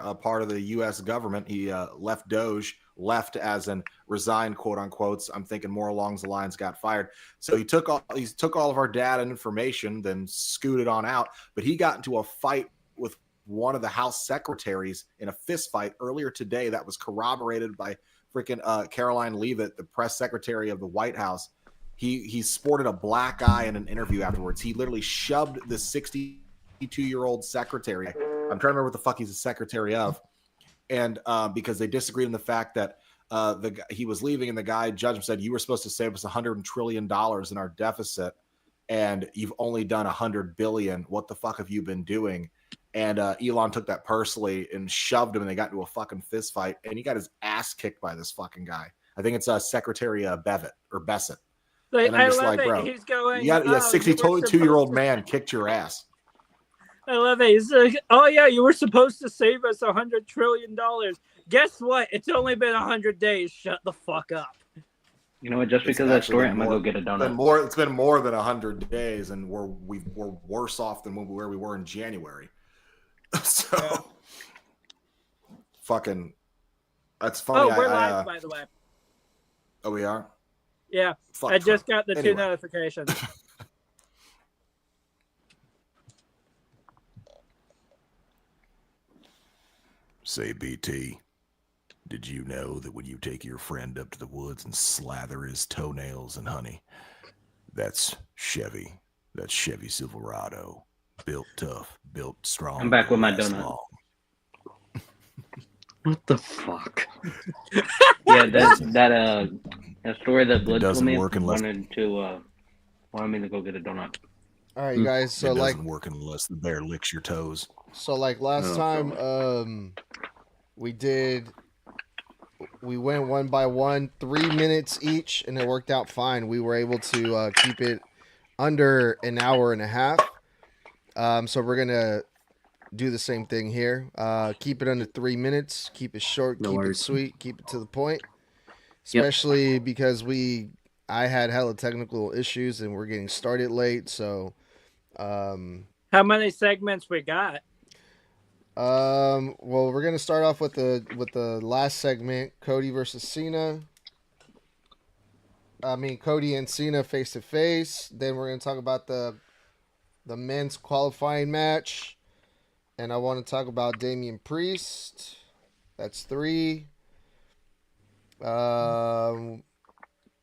a part of the U.S. government. He left Doge, left as in resigned, quote unquote. I'm thinking more along the lines got fired. So he took all of our data and information, then scooted on out. But he got into a fight with one of the House secretaries in a fist fight earlier today that was corroborated by freaking Caroline Leavitt, the press secretary of the White House. He sported a black eye in an interview afterwards. He literally shoved the 62-year-old secretary. I'm trying to remember what the fuck he's a secretary of. And because they disagreed on the fact that he was leaving, and the judge said, you were supposed to save us $100 trillion in our deficit, and you've only done $100 billion. What the fuck have you been doing? And Elon took that personally and shoved him, and they got into a fucking fist fight, and he got his ass kicked by this fucking guy. I think it's Secretary Bevitt or Bessett. Like, and I'm just like, it. bro, he's going, you got a 62-year-old man kicked your ass. I love it. He's like, oh yeah, you were supposed to save us $100 trillion. Guess what? It's only been 100 days. Shut the fuck up. You know what? Just because of that story, I'm gonna go get a donut. It's been more than 100 days, and we're worse off than where we were in January. So, yeah. Fucking, that's funny. Oh, we're live, by the way. Oh, we are? Yeah. I just got the 2 notifications. Say, BT, did you know that when you take your friend up to the woods and slather his toenails in honey, that's Chevy. That's Chevy Silverado. Built tough, built strong. I'm back with my donut. What the fuck? Yeah, that story that Bludd told me wanted me to go get a donut. All right, you guys. So it doesn't work unless the bear licks your toes. So like last time, we went one by one, 3 minutes each, and it worked out fine. We were able to keep it under an hour and a half. So we're gonna do the same thing here. Keep it under 3 minutes. Keep it short. Keep it sweet. Keep it to the point. Especially because I had hella technical issues and we're getting started late. So, how many segments we got? Well, we're gonna start off with the last segment, Cody versus Cena. Cody and Cena face to face. Then we're gonna talk about the men's qualifying match, and I want to talk about Damian Priest. That's 3. And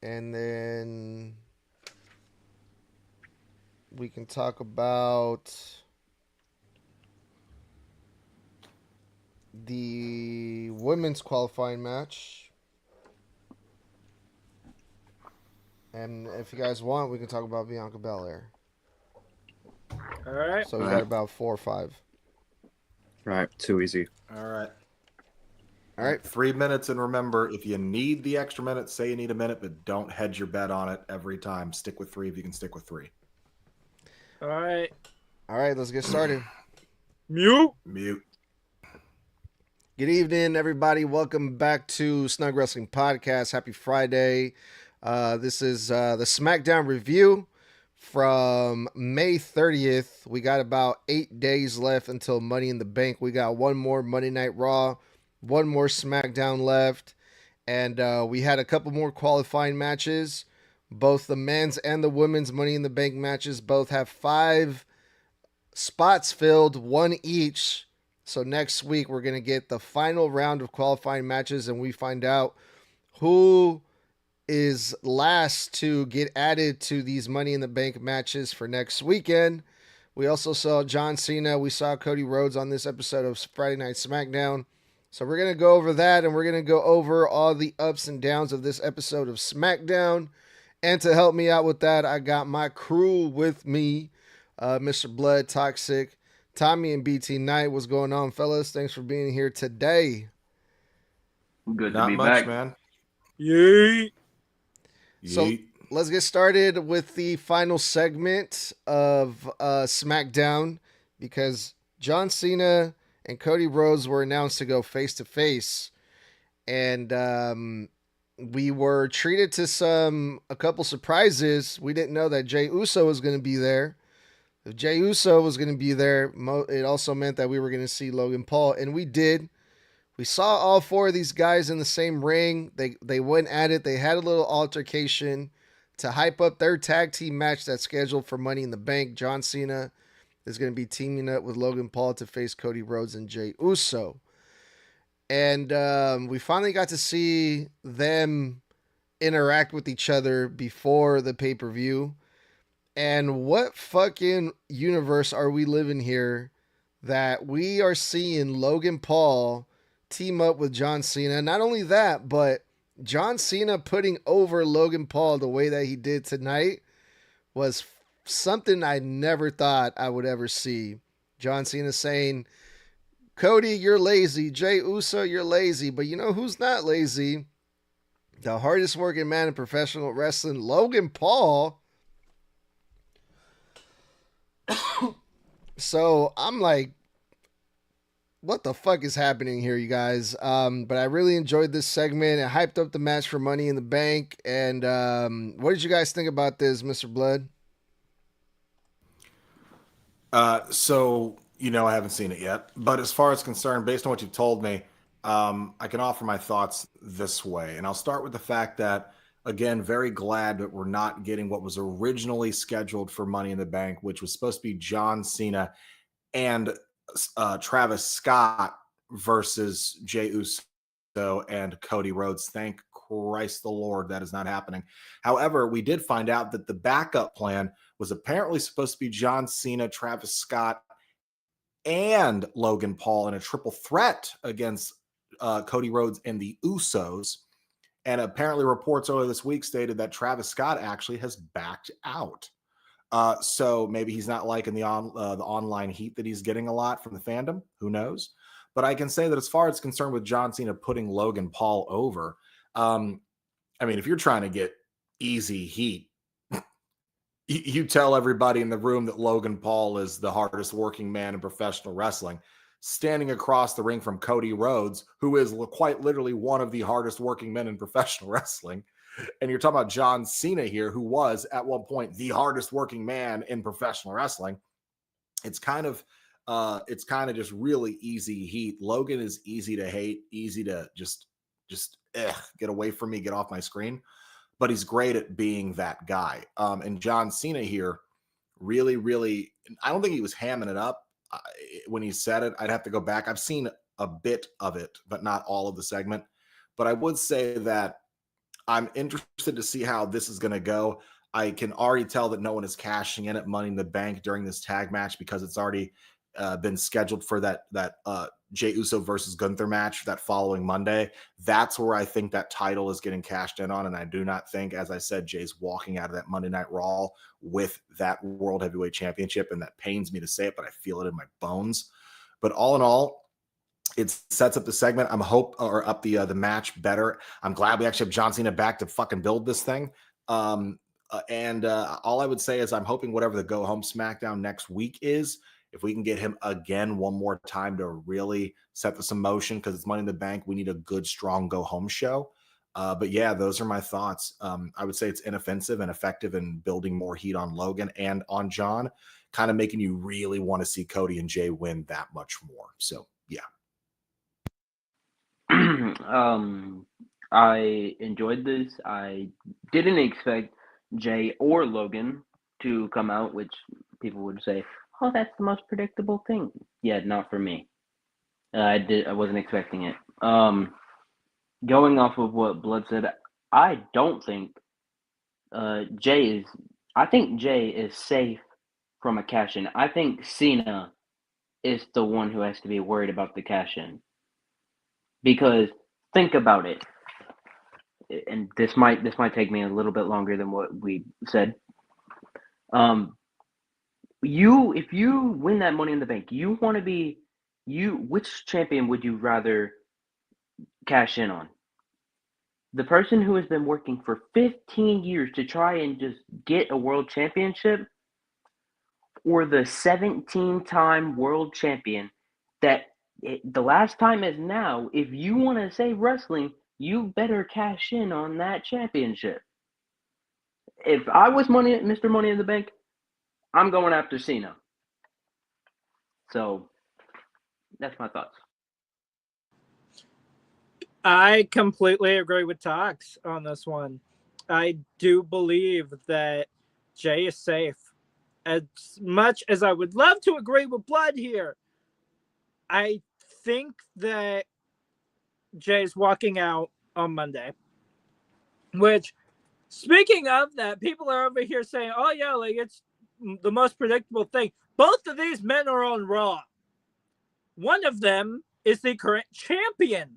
then we can talk about the women's qualifying match. And if you guys want, we can talk about Bianca Belair. All right. So we got about 4 or 5. All right. Too easy. All right. All right. 3 minutes. And remember, if you need the extra minute, say you need a minute, but don't hedge your bet on it every time. Stick with 3 if you can stick with 3. All right. All right. Let's get started. Mute. Good evening, everybody. Welcome back to Snug Wrestling Podcast. Happy Friday. This is the Smackdown review from May 30th. We got about 8 days left until Money in the Bank. We got one more Monday Night Raw, one more Smackdown left, and we had a couple more qualifying matches. Both the men's and the women's Money in the Bank matches both have 5 spots filled, 1 each. So next week we're going to get the final round of qualifying matches, and we find out who is last to get added to these Money in the Bank matches for next weekend. We also saw John Cena. We saw Cody Rhodes on this episode of Friday Night Smackdown. So we're going to go over that, and we're going to go over all the ups and downs of this episode of Smackdown. And to help me out with that, I got my crew with me, Mr. Bludd, Toxic, Tommy, and BT Knight. What's going on, fellas? Thanks for being here today. Good to Not be much, back, man. Yeet. So let's get started with the final segment of SmackDown, because John Cena and Cody Rhodes were announced to go face-to-face. And we were treated to a couple surprises. We didn't know that Jey Uso was going to be there. If Jey Uso was going to be there, it also meant that we were going to see Logan Paul, and we did. We saw all four of these guys in the same ring. They went at it. They had a little altercation to hype up their tag team match that's scheduled for Money in the Bank. John Cena is going to be teaming up with Logan Paul to face Cody Rhodes and Jey Uso. And we finally got to see them interact with each other before the pay-per-view. And what fucking universe are we living here that we are seeing Logan Paul team up with John Cena? Not only that, but John Cena putting over Logan Paul the way that he did tonight was something I never thought I would ever see. John Cena saying, Cody, you're lazy. Jey Uso, you're lazy. But you know who's not lazy? The hardest working man in professional wrestling, Logan Paul. So I'm like, what the fuck is happening here, you guys? But I really enjoyed this segment. It hyped up the match for Money in the Bank. And what did you guys think about this, Mr. Bludd? So, I haven't seen it yet. But as far as concerned, based on what you've told me, I can offer my thoughts this way. And I'll start with the fact that, again, very glad that we're not getting what was originally scheduled for Money in the Bank, which was supposed to be John Cena and Travis Scott versus Jey Uso and Cody Rhodes. Thank Christ the Lord that is not happening. However, we did find out that the backup plan was apparently supposed to be John Cena, Travis Scott, and Logan Paul in a triple threat against Cody Rhodes and the Usos. And apparently reports earlier this week stated that Travis Scott actually has backed out. So maybe he's not liking the online heat that he's getting a lot from the fandom. Who knows? But I can say that as far as concerned with John Cena putting Logan Paul over, if you're trying to get easy heat, you tell everybody in the room that Logan Paul is the hardest working man in professional wrestling, standing across the ring from Cody Rhodes, who is quite literally one of the hardest working men in professional wrestling. And you're talking about John Cena here, who was at one point the hardest working man in professional wrestling. It's kind of just really easy heat. Logan is easy to hate, easy to just get away from me, get off my screen. But he's great at being that guy. And John Cena here really, really, I don't think he was hamming it up when he said it. I'd have to go back. I've seen a bit of it, but not all of the segment. But I would say that I'm interested to see how this is going to go. I can already tell that no one is cashing in at Money in the Bank during this tag match because it's already been scheduled for that Jey Uso versus Gunther match that following Monday. That's where I think that title is getting cashed in on. And I do not think, as I said, Jay's walking out of that Monday Night Raw with that World Heavyweight Championship. And that pains me to say it, but I feel it in my bones. But all in all, it sets up the segment. The match better. I'm glad we actually have John Cena back to fucking build this thing. All I would say is I'm hoping whatever the go home SmackDown next week is, if we can get him again one more time to really set this in motion, because it's Money in the Bank, we need a good, strong go home show. But yeah, those are my thoughts. I would say it's inoffensive and effective in building more heat on Logan and on John, kind of making you really want to see Cody and Jay win that much more. So yeah. I enjoyed this. I didn't expect Jay or Logan to come out, which people would say, oh, that's the most predictable thing. Yeah, not for me. I wasn't expecting it. Going off of what Bludd said, I don't think Jay is safe from a cash-in. I think Cena is the one who has to be worried about the cash-in. Because think about it, and this might take me a little bit longer than what we said. If you win that Money in the Bank, you want to be which champion would you rather cash in on? The person who has been working for 15 years to try and just get a world championship, or the 17-time world champion that the last time is now? If you want to save wrestling, you better cash in on that championship. If I was Mr. Money in the Bank, I'm going after Cena. So that's my thoughts. I completely agree with Tox on this one. I do believe that Jay is safe. As much as I would love to agree with Bludd here, I think that Jay's walking out on Monday. Which, speaking of that, people are over here saying, oh, yeah, like it's the most predictable thing. Both of these men are on Raw. One of them is the current champion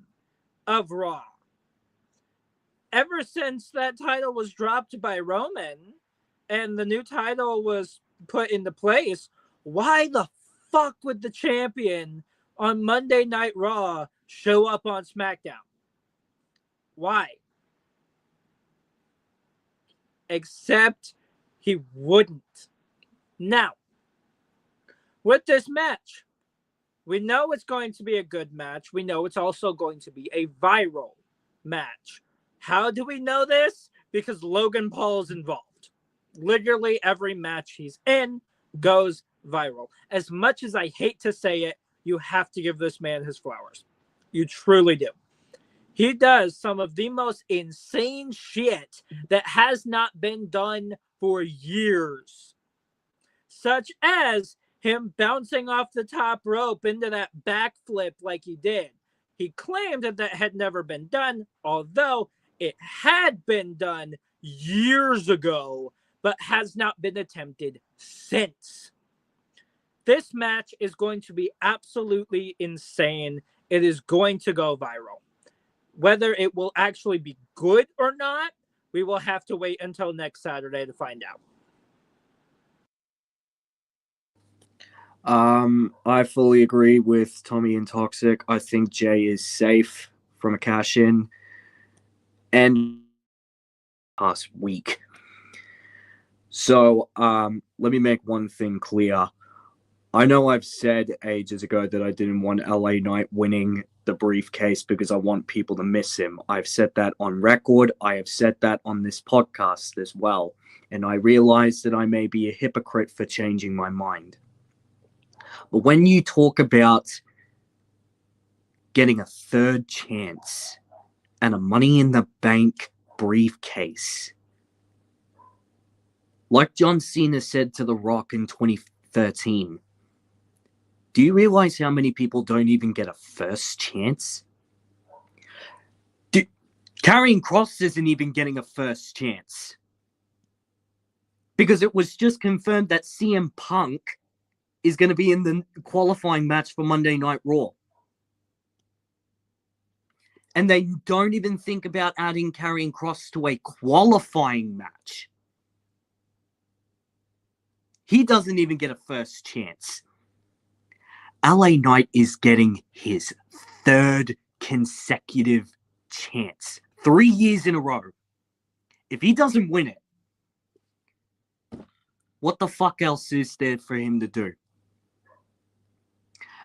of Raw. Ever since that title was dropped by Roman and the new title was put into place, why the fuck would the champion on Monday Night Raw show up on SmackDown? Why? Except he wouldn't. Now, with this match, we know it's going to be a good match. We know it's also going to be a viral match. How do we know this? Because Logan Paul is involved. Literally every match he's in goes viral. As much as I hate to say it, you have to give this man his flowers. You truly do. He does some of the most insane shit that has not been done for years. Such as him bouncing off the top rope into that backflip like he did. He claimed that had never been done, although it had been done years ago, but has not been attempted since. This match is going to be absolutely insane. It is going to go viral. Whether it will actually be good or not, we will have to wait until next Saturday to find out. I fully agree with Tommy and Toxic. I think Jay is safe from a cash-in. And past week. So, let me make one thing clear. I know I've said ages ago that I didn't want LA Knight winning the briefcase because I want people to miss him. I've said that on record. I have said that on this podcast as well. And I realize that I may be a hypocrite for changing my mind. But when you talk about getting a third chance and a Money in the Bank briefcase, like John Cena said to The Rock in 2013, do you realize how many people don't even get a first chance? Karrion Kross isn't even getting a first chance. Because it was just confirmed that CM Punk is going to be in the qualifying match for Monday Night Raw. And they don't even think about adding Karrion Kross to a qualifying match. He doesn't even get a first chance. LA Knight is getting his third consecutive chance. 3 years in a row. If he doesn't win it, what the fuck else is there for him to do?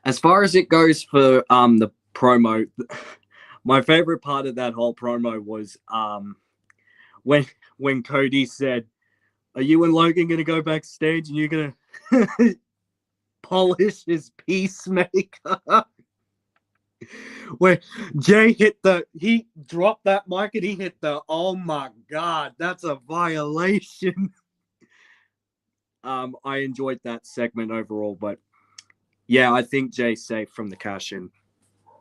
As far as it goes for the promo, my favorite part of that whole promo was when Cody said, "Are you and Logan going to go backstage and you're going to polish his peacemaker?" Where Jay he dropped that mic and he hit oh my God, that's a violation. I enjoyed that segment overall, but yeah, I think Jay's safe from the cash-in. I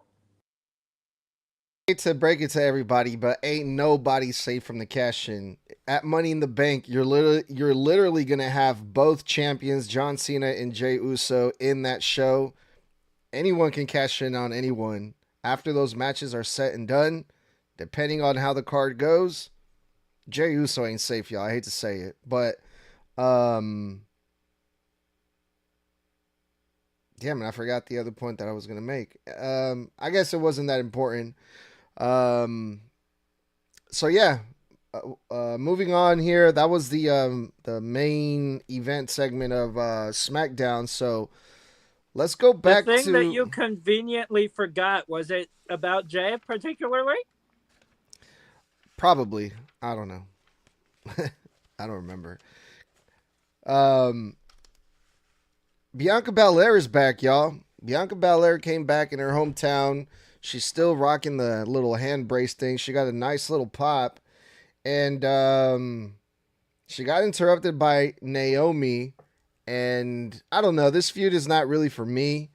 hate to break it to everybody, but ain't nobody safe from the cash-in. At Money in the Bank, you're literally gonna have both champions, John Cena and Jey Uso, in that show. Anyone can cash in on anyone. After those matches are set and done, depending on how the card goes, Jey Uso ain't safe, y'all. I hate to say it, but damn it, I forgot the other point that I was gonna make. I guess it wasn't that important. So yeah, moving on here. That was the main event segment of SmackDown. So let's go back to the thing that you conveniently forgot. Was it about Jay particularly? Probably. I don't know. I don't remember. Bianca Belair is back, y'all. Bianca Belair came back in her hometown. She's still rocking the little hand brace thing. She got a nice little pop. And she got interrupted by Naomi. And I don't know. This feud is not really for me.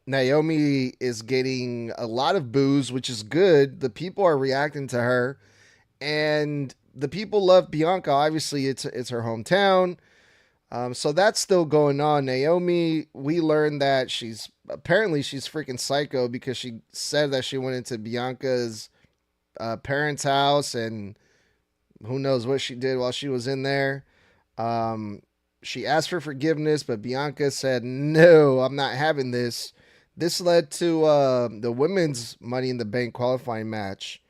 Naomi is getting a lot of boos, which is good. The people are reacting to her. And the people love Bianca. Obviously, it's her hometown. So that's still going on. Naomi, we learned that she's freaking psycho because she said that she went into Bianca's parents' house and who knows what she did while she was in there. She asked for forgiveness, but Bianca said, no, I'm not having this. This led to the women's Money in the Bank qualifying match.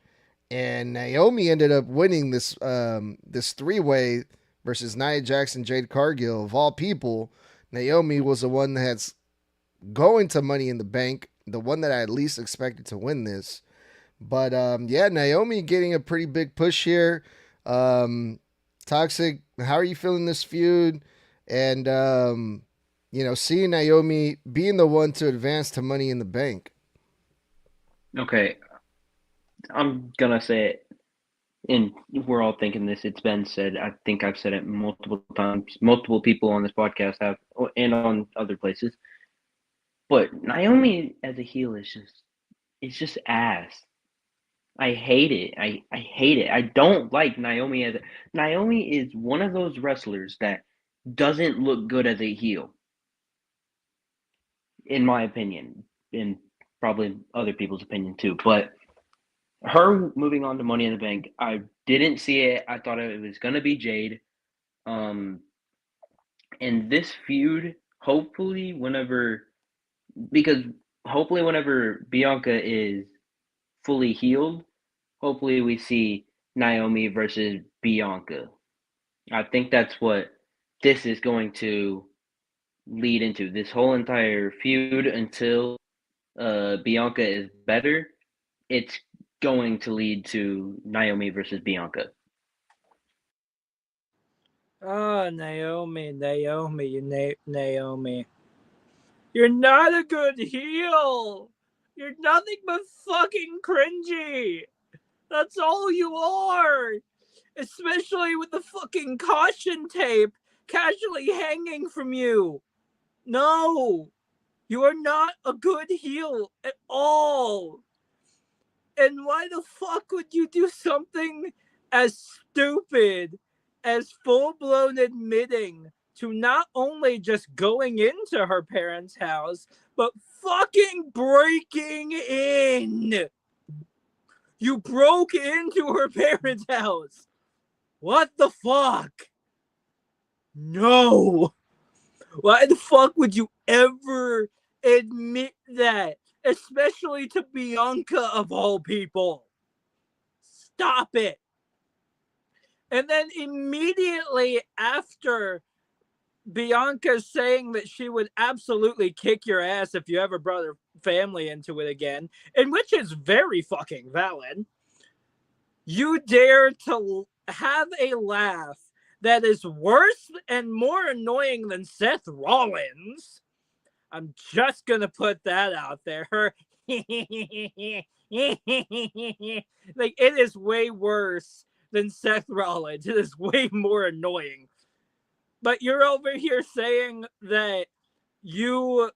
And Naomi ended up winning this three-way versus Nia Jackson, Jade Cargill. Of all people, Naomi was the one that's going to Money in the Bank, the one that I at least expected to win this. But yeah, Naomi getting a pretty big push here. Toxic, how are you feeling this feud? And, seeing Naomi being the one to advance to Money in the Bank. Okay, I'm gonna say it, and we're all thinking this. It's been said. I think I've said it multiple times. Multiple people on this podcast have, and on other places. But Naomi as a heel is just ass. I hate it. I hate it. I don't like Naomi Naomi is one of those wrestlers that doesn't look good as a heel, in my opinion, and probably other people's opinion too. But her moving on to Money in the Bank, I didn't see it. I thought it was gonna be Jade. And this feud, hopefully whenever Bianca is fully healed, hopefully we see Naomi versus Bianca. I think that's what this is going to lead into. This whole entire feud until Bianca is better, it's going to lead to Naomi versus Bianca. Oh, Naomi. You're not a good heel. You're nothing but fucking cringy. That's all you are. Especially with the fucking caution tape casually hanging from you. No. You are not a good heel at all. And why the fuck would you do something as stupid as full-blown admitting to not only just going into her parents' house, but fucking breaking in? You broke into her parents' house. What the fuck? No. Why the fuck would you ever admit that? Especially to Bianca of all people. Stop it. And then immediately after Bianca saying that she would absolutely kick your ass if you ever brought her family into it again, and which is very fucking valid, you dare to have a laugh that is worse and more annoying than Seth Rollins. I'm just gonna put that out there. Like, it is way worse than Seth Rollins. It is way more annoying. But you're over here saying that you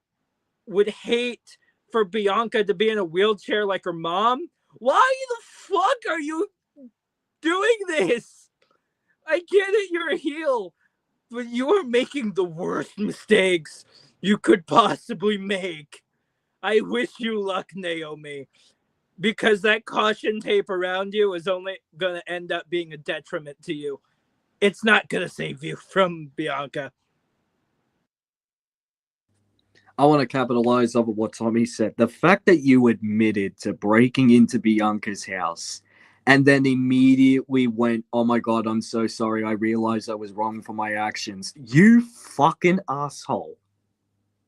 would hate for Bianca to be in a wheelchair like her mom? Why the fuck are you doing this? I get it, you're a heel, but you are making the worst mistakes you could possibly make. I wish you luck, Naomi, because that caution tape around you is only going to end up being a detriment to you. It's not going to save you from Bianca. I want to capitalize on what Tommy said. The fact that you admitted to breaking into Bianca's house and then immediately went, oh my God, I'm so sorry. I realized I was wrong for my actions. You fucking asshole.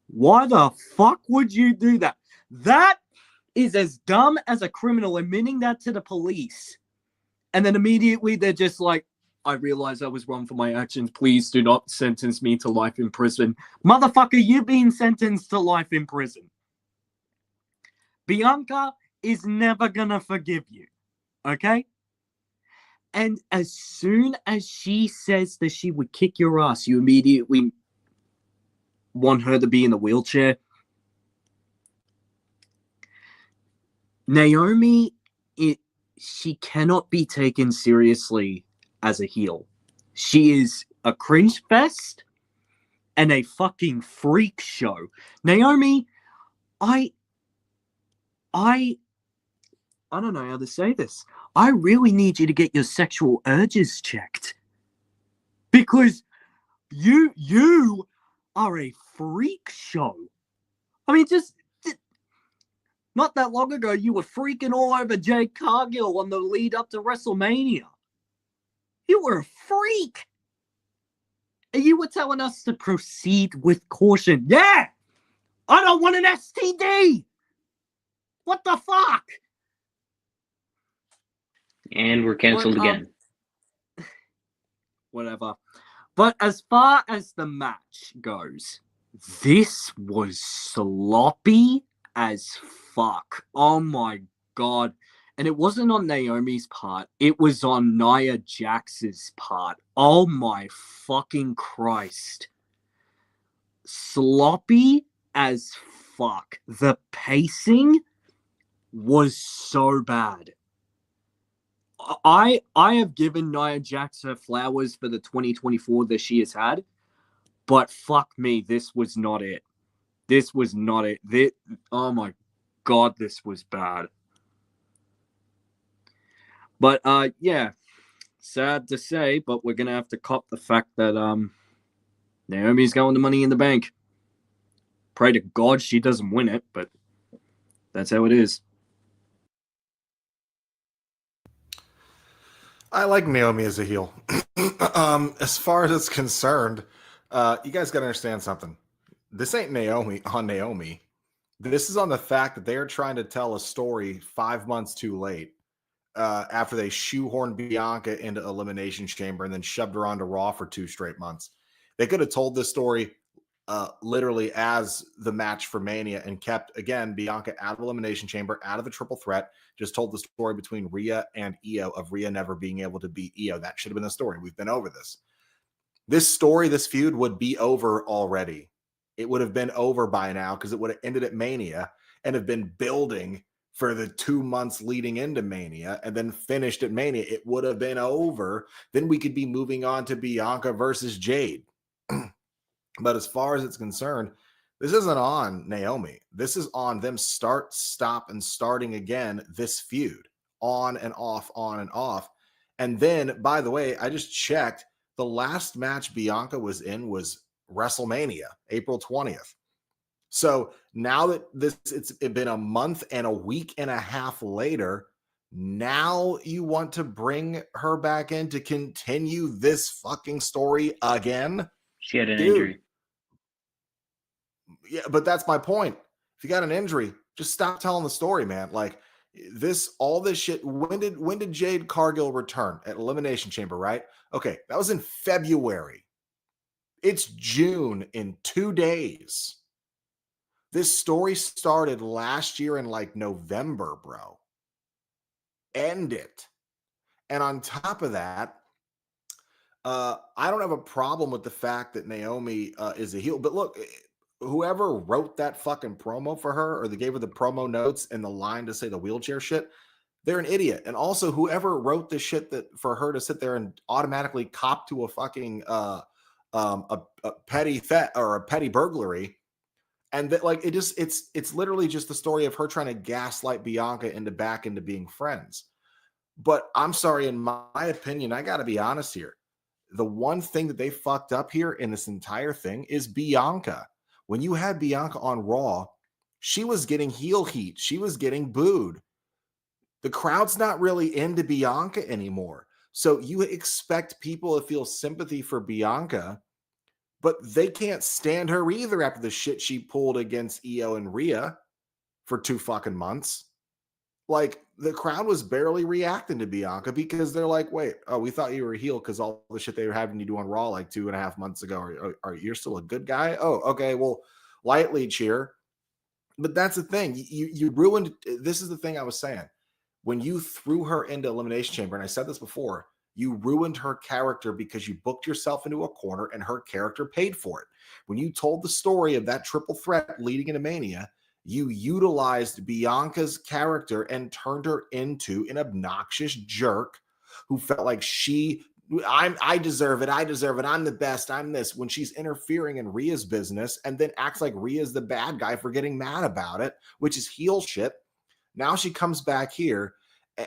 Why the fuck would you do that? That is as dumb as a criminal admitting that to the police. And then immediately they're just like, I realize I was wrong for my actions. Please do not sentence me to life in prison. Motherfucker, you've been sentenced to life in prison. Bianca is never gonna forgive you. Okay? And as soon as she says that she would kick your ass, you immediately want her to be in the wheelchair. Naomi, she cannot be taken seriously as a heel. She is a cringe fest and a fucking freak show. Naomi, I don't know how to say this. I really need you to get your sexual urges checked. Because you are a freak show. I mean, just not that long ago, you were freaking all over Jade Cargill on the lead up to WrestleMania. You were a freak. And you were telling us to proceed with caution. Yeah! I don't want an STD! What the fuck? And we're canceled again. Whatever. But as far as the match goes, this was sloppy as fuck. Oh my god. And it wasn't on Naomi's part. It was on Nia Jax's part. Oh my fucking Christ. Sloppy as fuck. The pacing was so bad. I have given Nia Jax her flowers for the 2024 that she has had, but fuck me, this was not it. This was not it. Oh my god, this was bad. But yeah, sad to say, but we're gonna have to cop the fact that Naomi's going to Money in the Bank. Pray to God she doesn't win it, but that's how it is. I like Naomi as a heel. As far as it's concerned, you guys got to understand something. This ain't Naomi on Naomi. This is on the fact that they are trying to tell a story 5 months too late after they shoehorned Bianca into Elimination Chamber and then shoved her onto Raw for 2 straight months. They could have told this story literally as the match for Mania and kept, again, Bianca out of Elimination Chamber, out of the triple threat, just told the story between Rhea and Io of Rhea never being able to beat Io. That should have been the story. We've been over this. This story, this feud would be over already. It would have been over by now because it would have ended at Mania and have been building for the 2 months leading into Mania and then finished at Mania. It would have been over. Then we could be moving on to Bianca versus Jade. But as far as it's concerned, this isn't on Naomi. This is on them start, stop, and starting again this feud. On and off, on and off. And then, by the way, I just checked. The last match Bianca was in was WrestleMania, April 20th. So now that it's been a month and a week and a half later, now you want to bring her back in to continue this fucking story again? She had an injury. Yeah, but that's my point. If you got an injury, just stop telling the story, man. Like all this shit. When did Jade Cargill return? At Elimination Chamber, right? Okay, that was in February. It's June in 2 days. This story started last year in like November, bro. End it. And on top of that, I don't have a problem with the fact that Naomi is a heel. But look, whoever wrote that fucking promo for her, or they gave her the promo notes and the line to say the wheelchair shit, they're an idiot. And also, whoever wrote this shit that for her to sit there and automatically cop to a fucking a petty theft or a petty burglary, and that like it's literally just the story of her trying to gaslight Bianca back into being friends. But I'm sorry, in my opinion, I got to be honest here. The one thing that they fucked up here in this entire thing is Bianca. When you had Bianca on Raw, she was getting heel heat. She was getting booed. The crowd's not really into Bianca anymore. So you expect people to feel sympathy for Bianca, but they can't stand her either after the shit she pulled against Io and Rhea for 2 fucking months. Like, the crowd was barely reacting to Bianca because they're like, wait, oh, we thought you were a heel because all the shit they were having you do on Raw like 2.5 months ago. Are you're still a good guy? Oh, okay, well, lightly cheer. But that's the thing. You ruined. This is the thing I was saying. When you threw her into Elimination Chamber, and I said this before, you ruined her character because you booked yourself into a corner and her character paid for it. When you told the story of that triple threat leading into Mania, you utilized Bianca's character and turned her into an obnoxious jerk who felt like I deserve it. I'm the best. I'm this, when she's interfering in Rhea's business and then acts like Rhea's the bad guy for getting mad about it, which is heel shit. Now she comes back here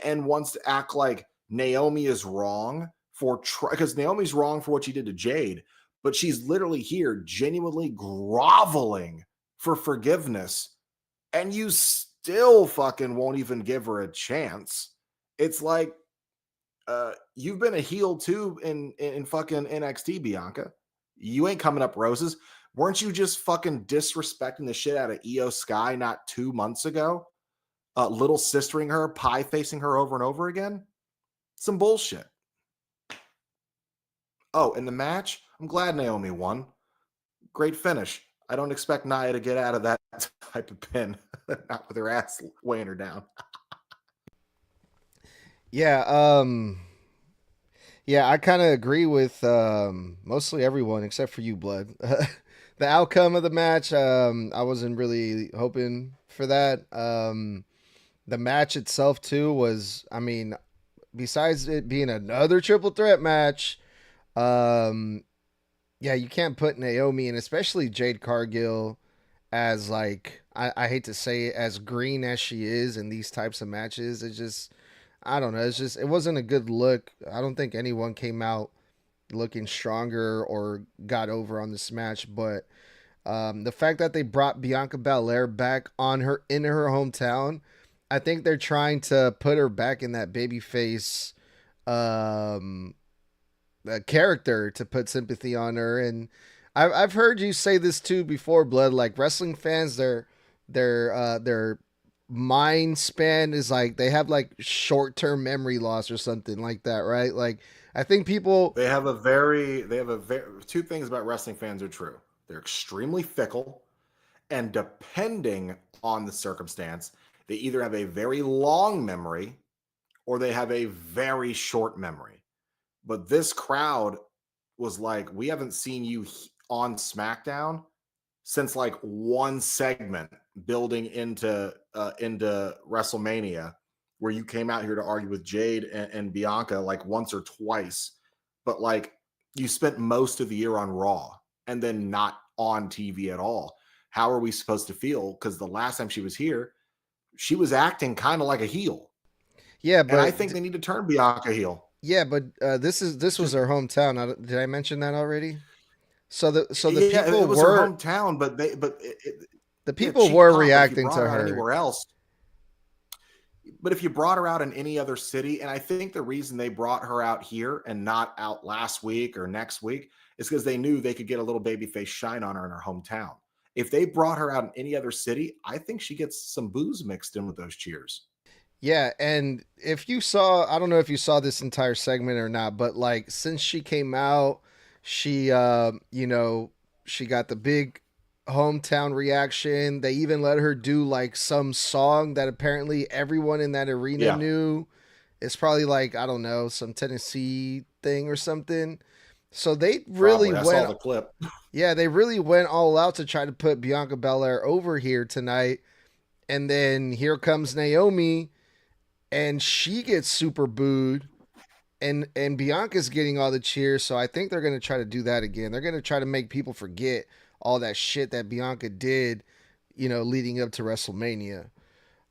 and wants to act like Naomi is wrong because Naomi's wrong for what she did to Jade, but she's literally here genuinely groveling for forgiveness, and you still fucking won't even give her a chance. It's like, you've been a heel too in fucking NXT, Bianca. You ain't coming up roses. Weren't you just fucking disrespecting the shit out of Io Sky not 2 months ago? Little sistering her, pie facing her over and over again? Some bullshit. Oh, in the match, I'm glad Naomi won. Great finish. I don't expect Nia to get out of that type of pin, not with her ass weighing her down. Yeah, yeah, I kind of agree with mostly everyone except for you, Bludd. The outcome of the match, I wasn't really hoping for that. The match itself too was, I mean, besides it being another triple threat match, yeah, you can't put Naomi and especially Jade Cargill as like, I hate to say it, as green as she is in these types of matches. It's just, I don't know. It's just, it wasn't a good look. I don't think anyone came out looking stronger or got over on this match, but the fact that they brought Bianca Belair back in her hometown, I think they're trying to put her back in that babyface character to put sympathy on her. And I've heard you say this too before, Bludd. Like wrestling fans, their mind span is like they have like short-term memory loss or something like that, right? Like I think people They have a two things about wrestling fans are true. They're extremely fickle, and depending on the circumstance, they either have a very long memory or they have a very short memory. But this crowd was like, we haven't seen you on SmackDown since like one segment building into WrestleMania, where you came out here to argue with Jade and Bianca like once or twice, but like you spent most of the year on Raw and then not on TV at all. How are we supposed to feel? Because the last time she was here, she was acting kind of like a heel. Yeah, but and I think they need to turn Bianca heel. Yeah, but this was her hometown. Did I mention that already? So the people it was were her hometown, but the people were reacting to her her anywhere else. But if you brought her out in any other city, and I think the reason they brought her out here and not out last week or next week is because they knew they could get a little babyface shine on her in her hometown. If they brought her out in any other city, I think she gets some booze mixed in with those cheers. Yeah, and if you saw, I don't know if you saw this entire segment or not, but like since she came out, she she got the big hometown reaction. They even let her do like some song that apparently everyone in that arena knew. It's probably like, I don't know, some Tennessee thing or something. So they really went. I saw the clip. Yeah, they really went all out to try to put Bianca Belair over here tonight. And then here comes Naomi, and she gets super booed, and Bianca's getting all the cheers. So I think they're going to try to do that again. They're going to try to make people forget all that shit that Bianca did, leading up to WrestleMania.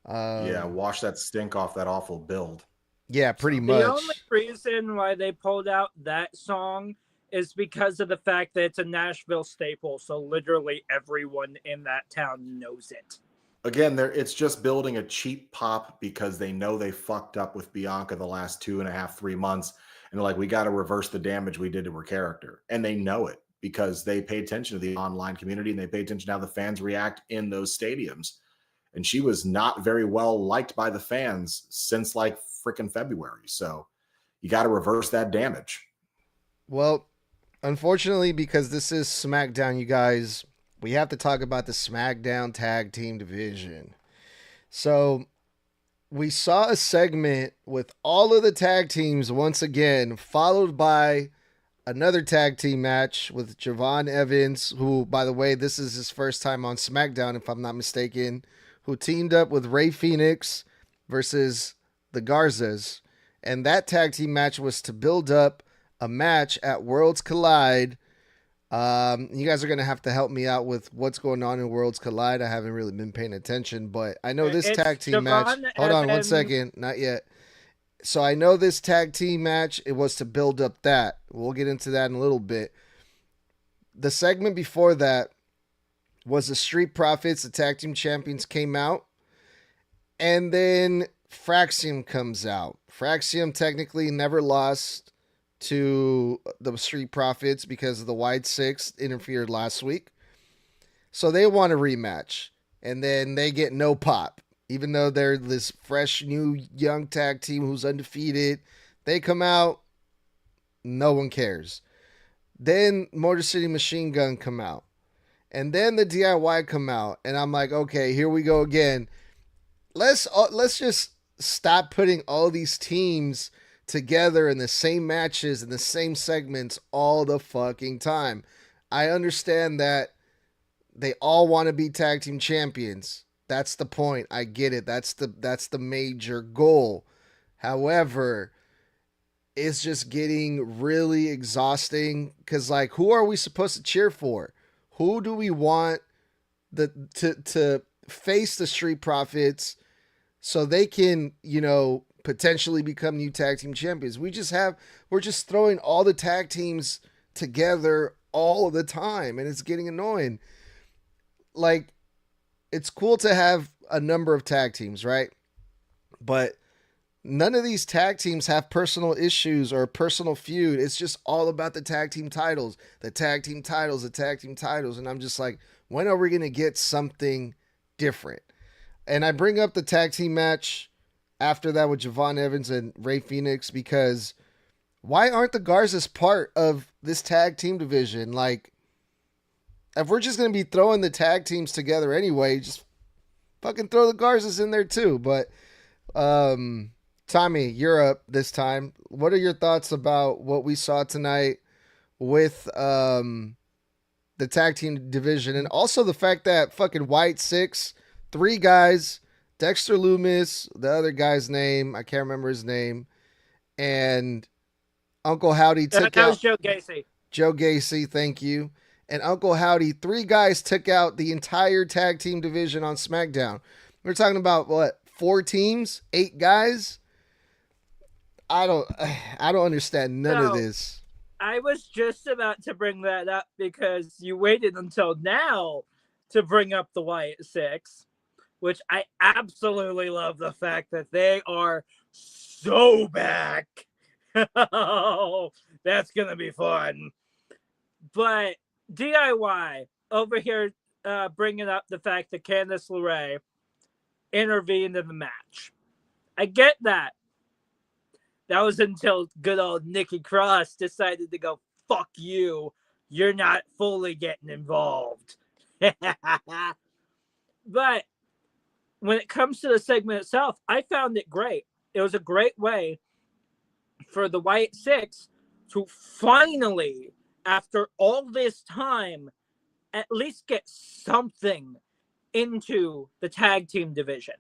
Wash that stink off that awful build. Yeah, pretty much. The only reason why they pulled out that song is because of the fact that it's a Nashville staple. So literally everyone in that town knows it. Again, it's just building a cheap pop because they know they fucked up with Bianca the last 2.5, 3 months. And they're like, we got to reverse the damage we did to her character. And they know it because they pay attention to the online community and they pay attention to how the fans react in those stadiums. And she was not very well liked by the fans since like freaking February. So you got to reverse that damage. Well, unfortunately, because this is SmackDown, you guys, we have to talk about the Smackdown Tag Team Division. So we saw a segment with all of the tag teams once again, followed by another tag team match with Javon Evans, who, by the way, this is his first time on SmackDown, if I'm not mistaken, who teamed up with Rey Fenix versus the Garzas. And that tag team match was to build up a match at Worlds Collide. You guys are going to have to help me out with what's going on in Worlds Collide. I haven't really been paying attention, but I know this tag team match. Hold on one second. Not yet. So I know this tag team match, it was to build up that. We'll get into that in a little bit. The segment before that was the Street Profits, the tag team champions, came out. And then Fraxium comes out. Fraxium technically never lost to the Street Profits because of the Wide Six interfered last week. So they want a rematch. And then they get no pop. Even though they're this fresh, new, young tag team who's undefeated, they come out, no one cares. Then Motor City Machine Gun come out. And then the DIY come out. And I'm like, okay, here we go again. Let's just stop putting all these teams together in the same matches and the same segments all the fucking time. I understand that they all want to be tag team champions. That's the point. I get it. That's the major goal. However, it's just getting really exhausting because, like, who are we supposed to cheer for? Who do we want to face the Street Profits so they can, potentially become new tag team champions? We're just throwing all the tag teams together all of the time, and it's getting annoying. Like, it's cool to have a number of tag teams, right? But none of these tag teams have personal issues or a personal feud. It's just all about the tag team titles, the tag team titles, the tag team titles. And I'm just like, when are we going to get something different? And I bring up the tag team match after that with Javon Evans and Rey Fenix because why aren't the Garzas part of this tag team division? Like, if we're just going to be throwing the tag teams together anyway, just fucking throw the Garzas in there too. But, Tommy, you're up this time. What are your thoughts about what we saw tonight with the tag team division? And also the fact that fucking White Six, 3 guys, Dexter Loomis, the other guy's name, I can't remember his name, and Uncle Howdy took out... That was Joe Gacy. Joe Gacy, thank you. And Uncle Howdy, 3 guys took out the entire tag team division on SmackDown. We're talking about, 4 teams? 8 guys? I don't understand none of this. I was just about to bring that up because you waited until now to bring up the White Six, which I absolutely love the fact that they are so back. Oh, that's going to be fun. But DIY over here bringing up the fact that Candice LeRae intervened in the match. I get that. That was until good old Nikki Cross decided to go, fuck you. You're not fully getting involved. But when it comes to the segment itself, I found it great. It was a great way for the White Six to finally, after all this time, at least get something into the tag team division.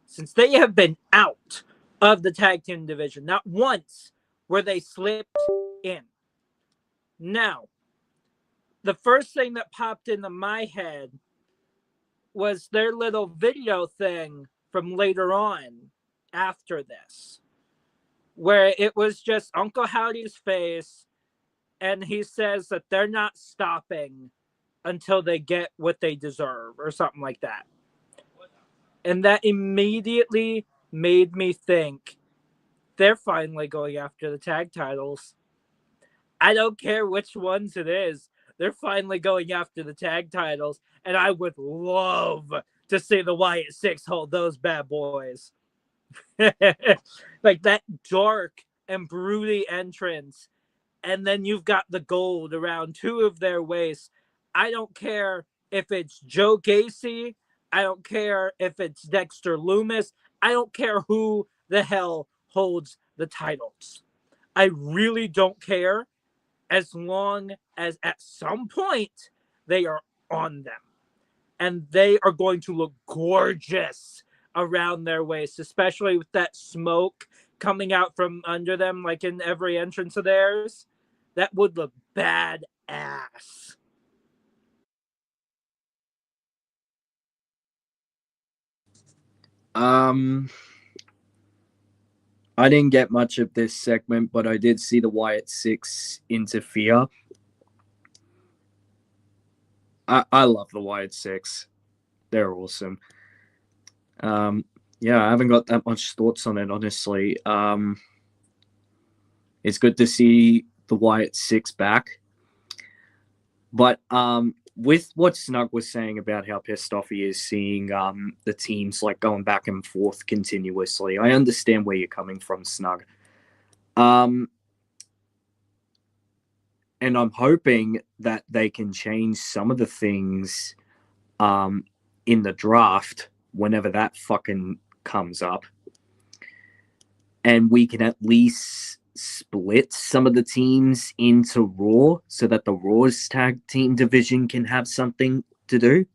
Since they have been out of the tag team division, not once were they slipped in. Now, the first thing that popped into my head was their little video thing from later on after this, where it was just Uncle Howdy's face, and he says that they're not stopping until they get what they deserve or something like that. And that immediately made me think they're finally going after the tag titles. I don't care which ones it is. They're finally going after the tag titles, and I would love to see the Wyatt Six hold those bad boys. Like that dark and broody entrance, and then you've got the gold around 2 of their waists. I don't care if it's Joe Gacy. I don't care if it's Dexter Loomis. I don't care who the hell holds the titles. I really don't care, as long as at some point they are on them. And they are going to look gorgeous around their waist, especially with that smoke coming out from under them, like in every entrance of theirs. That would look badass. I didn't get much of this segment, but I did see the Wyatt Six interfere. I love the Wyatt Six. They're awesome. Yeah, I haven't got that much thoughts on it, honestly. It's good to see the Wyatt Six back. But with what Snug was saying about how pissed off he is seeing the teams like going back and forth continuously, I understand where you're coming from, Snug. And I'm hoping that they can change some of the things in the draft whenever that fucking comes up. And we can at least split some of the teams into Raw so that the Raw's tag team division can have something to do.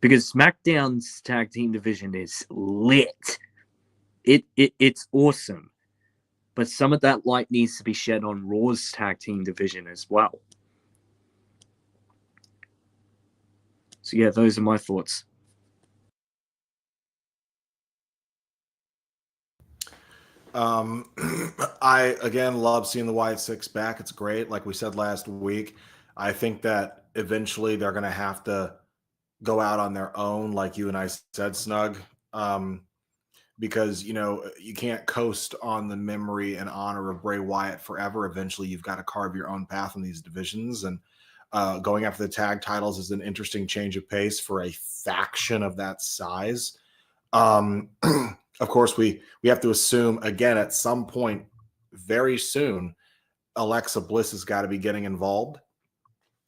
Because SmackDown's tag team division is lit. It's awesome. But some of that light needs to be shed on Raw's tag team division as well. So yeah, those are my thoughts. I again love seeing the Wyatt Six back. It's great. Like we said last week, I think that eventually they're going to have to go out on their own, like you and I said, Snug, because you can't coast on the memory and honor of Bray Wyatt forever. Eventually, you've got to carve your own path in these divisions, and going after the tag titles is an interesting change of pace for a faction of that size. Of course, we have to assume, again, at some point very soon, Alexa Bliss has got to be getting involved.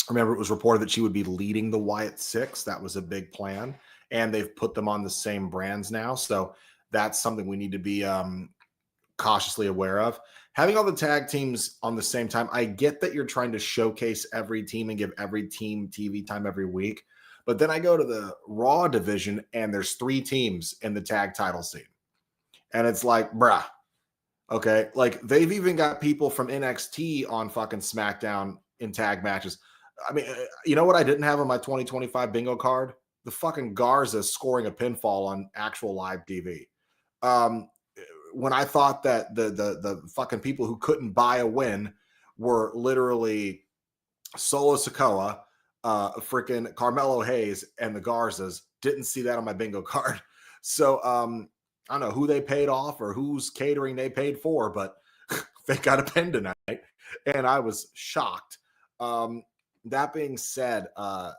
Remember, it was reported that she would be leading the Wyatt Six. That was a big plan. And they've put them on the same brands now. So that's something we need to be cautiously aware of. Having all the tag teams on the same time, I get that you're trying to showcase every team and give every team TV time every week. But then I go to the Raw division, and there's 3 teams in the tag title scene. And it's like, bruh, okay? Like, they've even got people from NXT on fucking SmackDown in tag matches. I mean, you know what I didn't have on my 2025 bingo card? The fucking Garza scoring a pinfall on actual live TV. When I thought that the fucking people who couldn't buy a win were literally Solo Sikoa, freaking Carmelo Hayes, and the Garzas, didn't see that on my bingo card. So I don't know who they paid off or whose catering they paid for, but they got a pin tonight, and I was shocked. That being said, I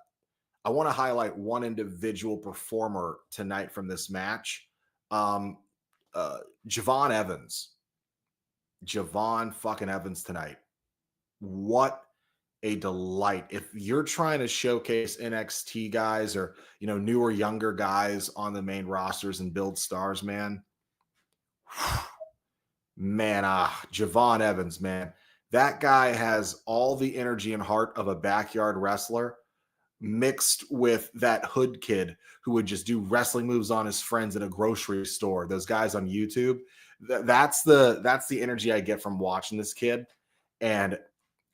want to highlight one individual performer tonight from this match. Javon Evans. Javon fucking Evans tonight. What a delight. If you're trying to showcase NXT guys or, newer, younger guys on the main rosters and build stars, man, Javon Evans, man. That guy has all the energy and heart of a backyard wrestler mixed with that hood kid who would just do wrestling moves on his friends at a grocery store. Those guys on YouTube. That's the energy I get from watching this kid. And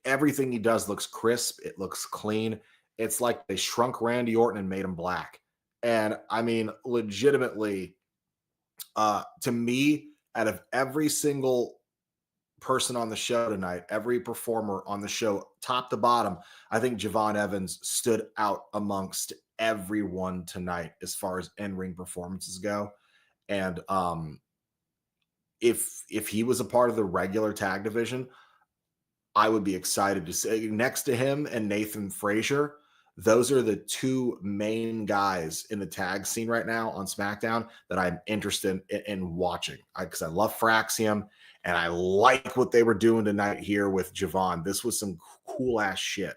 everything he does looks crisp. It looks clean. It's like they shrunk Randy Orton and made him black. And I mean, legitimately, to me, out of every single person on the show tonight, every performer on the show, top to bottom, I think Javon Evans stood out amongst everyone tonight as far as in-ring performances go. And if he was a part of the regular tag division, I would be excited to say next to him and Nathan Frazier, those are the 2 main guys in the tag scene right now on SmackDown that I'm interested in watching, because I love Fraxium and I like what they were doing tonight here with Javon. This was some cool ass shit.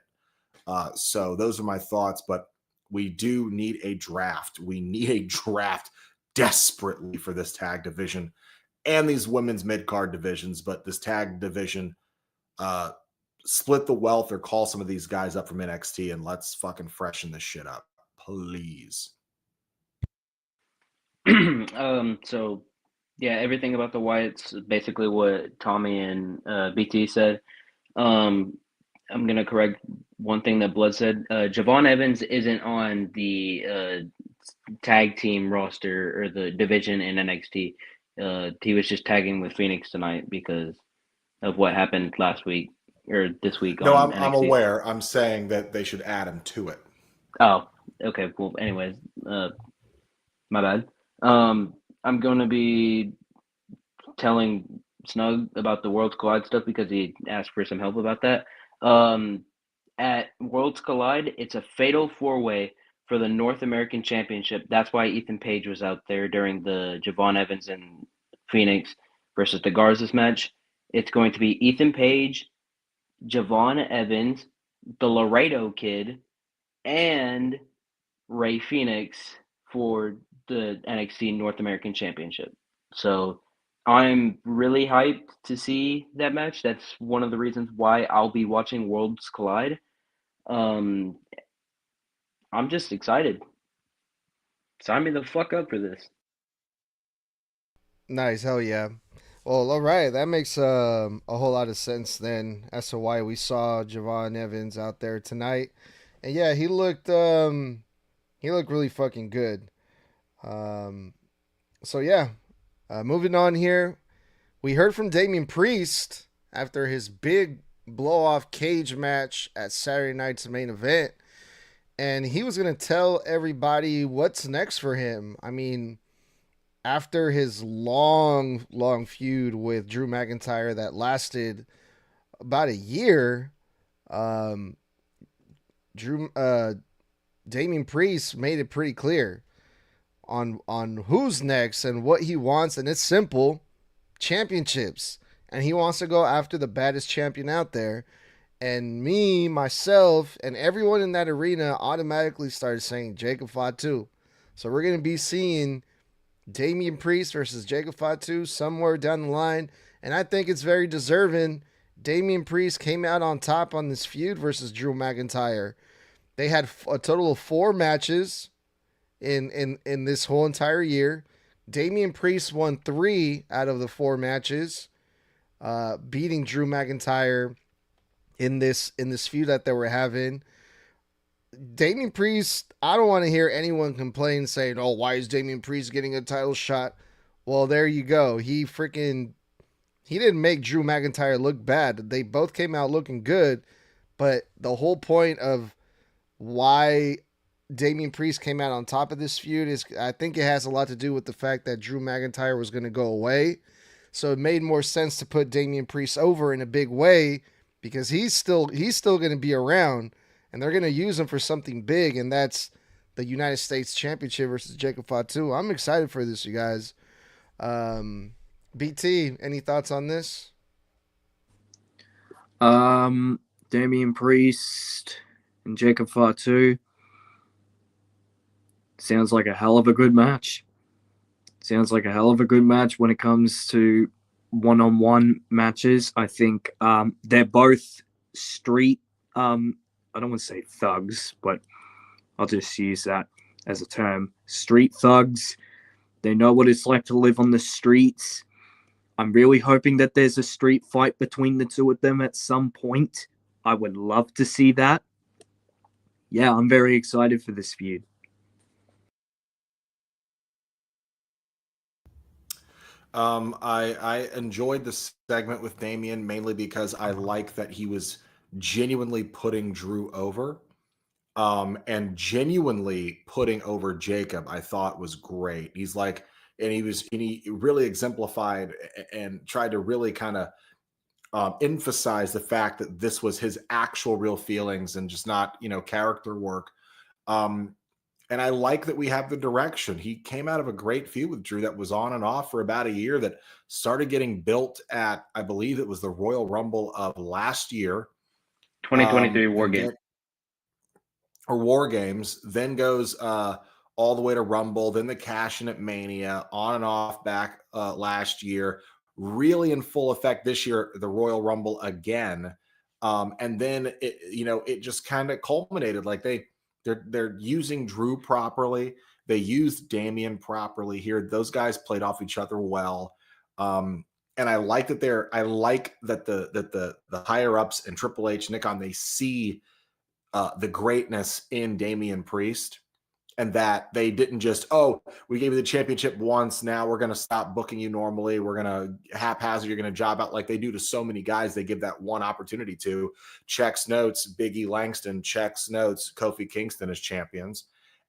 So those are my thoughts. But we do need a draft. We need a draft desperately for this tag division and these women's mid-card divisions, but this tag division, split the wealth or call some of these guys up from NXT and let's fucking freshen this shit up, please. So yeah, everything about the Wyatts, basically what Tommy and BT said. I'm gonna correct one thing that Bludd said. Javon Evans isn't on the tag team roster or the division in NXT. He was just tagging with Phoenix tonight because of what happened last week or this week. No, on I'm NXT. aware. I'm saying that they should add him to it. Oh, okay. Well, anyways, my bad. I'm going to be telling Snug about the Worlds Collide stuff because he asked for some help about that. At Worlds Collide, it's a fatal four-way for the North American Championship. That's why Ethan Page was out there during the Javon Evans and Phoenix versus the Garza's match. It's going to be Ethan Page, Javon Evans, the Laredo Kid, and Ray Phoenix for the NXT North American Championship. So I'm really hyped to see that match. That's one of the reasons why I'll be watching Worlds Collide. I'm just excited. Sign me the fuck up for this. Nice, hell yeah. Well, all right, that makes a whole lot of sense then as to why we saw Javon Evans out there tonight. And yeah, he looked really fucking good. So yeah, moving on here, we heard from Damian Priest after his big blow-off cage match at Saturday night's main event, and he was going to tell everybody what's next for him. I mean, after his long feud with Drew McIntyre that lasted about a year, Damian Priest made it pretty clear on who's next and what he wants, and it's simple: championships. And he wants to go after the baddest champion out there. And me, myself, and everyone in that arena automatically started saying Jacob Fatu. So we're going to be seeing Damian Priest versus Jacob Fatu somewhere down the line. And I think it's very deserving. Damian Priest came out on top on this feud versus Drew McIntyre. They had a total of 4 matches in this whole entire year. Damian Priest won 3 out of the 4 matches, beating Drew McIntyre in this feud that they were having. Damian Priest, I don't want to hear anyone complain saying, "Oh, why is Damian Priest getting a title shot?" Well, there you go. He didn't make Drew McIntyre look bad. They both came out looking good, but the whole point of why Damian Priest came out on top of this feud is, I think it has a lot to do with the fact that Drew McIntyre was going to go away. So it made more sense to put Damian Priest over in a big way because he's still going to be around, and they're going to use him for something big, and that's the United States Championship versus Jacob Fatu. I'm excited for this, you guys. BT, any thoughts on this? Damian Priest and Jacob Fatu. Sounds like a hell of a good match. Sounds like a hell of a good match when it comes to one-on-one matches. I think they're both street, I don't want to say thugs, but I'll just use that as a term. Street thugs. They know what it's like to live on the streets. I'm really hoping that there's a street fight between the two of them at some point. I would love to see that. Yeah, I'm very excited for this feud. I enjoyed the segment with Damian mainly because I like that he was genuinely putting Drew over, and genuinely putting over Jacob. I thought was great. He's like, and he really exemplified and tried to really kind of emphasize the fact that this was his actual real feelings and just not, character work. And I like that we have the direction. He came out of a great feud with Drew that was on and off for about a year, that started getting built at, I believe it was the Royal Rumble of last year. 2023 War Game. or War Games, then goes all the way to Rumble, then the Cash In at Mania, on and off back last year, really in full effect this year, the Royal Rumble again. And then it just kind of culminated. Like they're using Drew properly. They used Damian properly here. Those guys played off each other well. And I like that the higher ups and Triple H, Nick on, they see the greatness in Damian Priest, and that they didn't just, we gave you the championship once, now we're going to stop booking you normally, we're going to haphazard, you're going to job out, like they do to so many guys. They give that one opportunity to. Checks notes Big E Langston, checks notes Kofi Kingston as champions,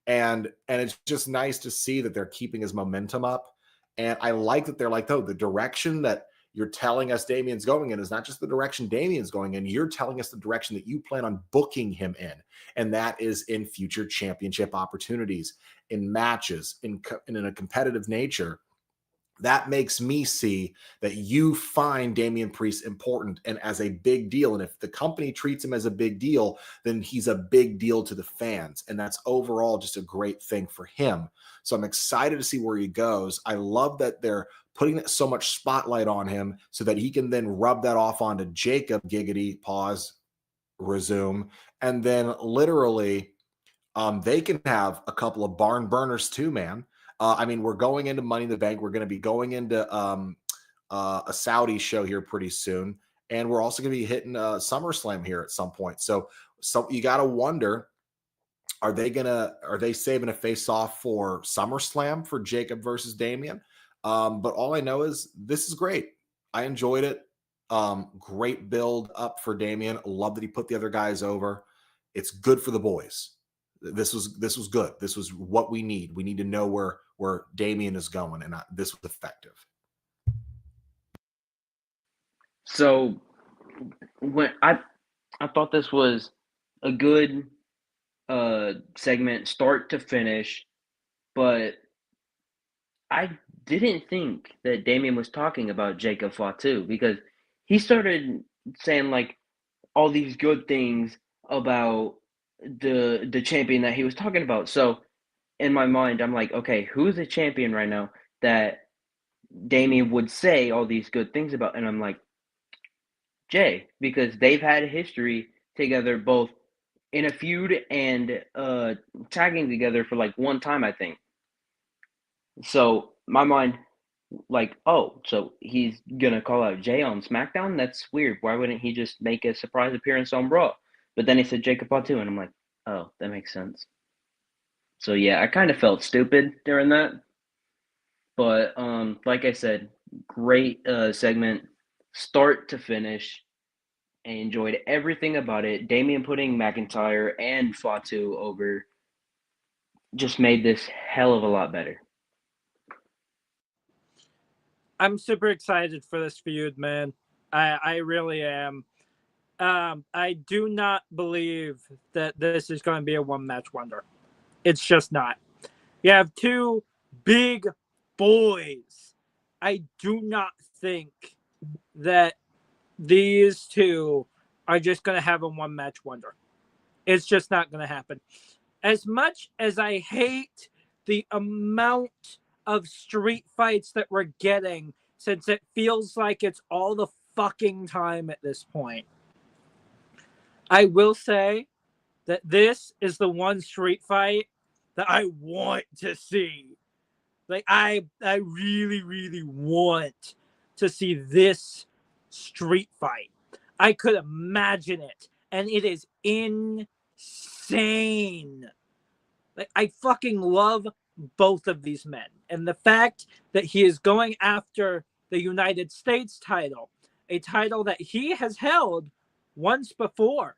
and it's just nice to see that they're keeping his momentum up. And I like that they're like, the direction that you're telling us Damian's going in is not just the direction Damian's going in. You're telling us the direction that you plan on booking him in. And that is in future championship opportunities, in matches, in a competitive nature. That makes me see that you find Damian Priest important and as a big deal. And if the company treats him as a big deal, then he's a big deal to the fans. And that's overall just a great thing for him. So I'm excited to see where he goes. I love that they're putting so much spotlight on him so that he can then rub that off onto Jacob, giggity, pause, resume. And then literally they can have a couple of barn burners too, man. We're going into Money in the Bank. We're going to be going into a Saudi show here pretty soon. And we're also going to be hitting SummerSlam here at some point. So you got to wonder, are they saving a face-off for SummerSlam for Jacob versus Damian? But all I know is this is great. I enjoyed it. Great build up for Damian. Love that he put the other guys over. It's good for the boys. This was good. This was what we need. We need to know where Damian is going, and this was effective. So when I thought this was a good segment, start to finish, but I didn't think that Damian was talking about Jacob Fatu, because he started saying like all these good things about the champion that he was talking about. So in my mind, I'm like, okay, who's the champion right now that Damian would say all these good things about? And I'm like, Jay, because they've had a history together, both in a feud and tagging together for like one time, I think. So my mind, like, oh, so he's gonna call out Jay on SmackDown? That's weird. Why wouldn't he just make a surprise appearance on Raw? But then he said Jacob Fatu, and I'm like, oh, that makes sense. So yeah, I kind of felt stupid during that. But like I said, great segment, start to finish. I enjoyed everything about it. Damian putting McIntyre and Fatu over just made this hell of a lot better. I'm super excited for this feud, man. I really am. I do not believe that this is going to be a one-match wonder. It's just not. You have two big boys. I do not think that these two are just going to have a one-match wonder. It's just not going to happen. As much as I hate the amount of street fights that we're getting, since it feels like it's all the fucking time at this point, I will say that this is the one street fight that I want to see. Like, I really, really want to see this street fight. I could imagine it, and it is insane. Like, I fucking love both of these men, and the fact that he is going after the United States title, a title that he has held once before.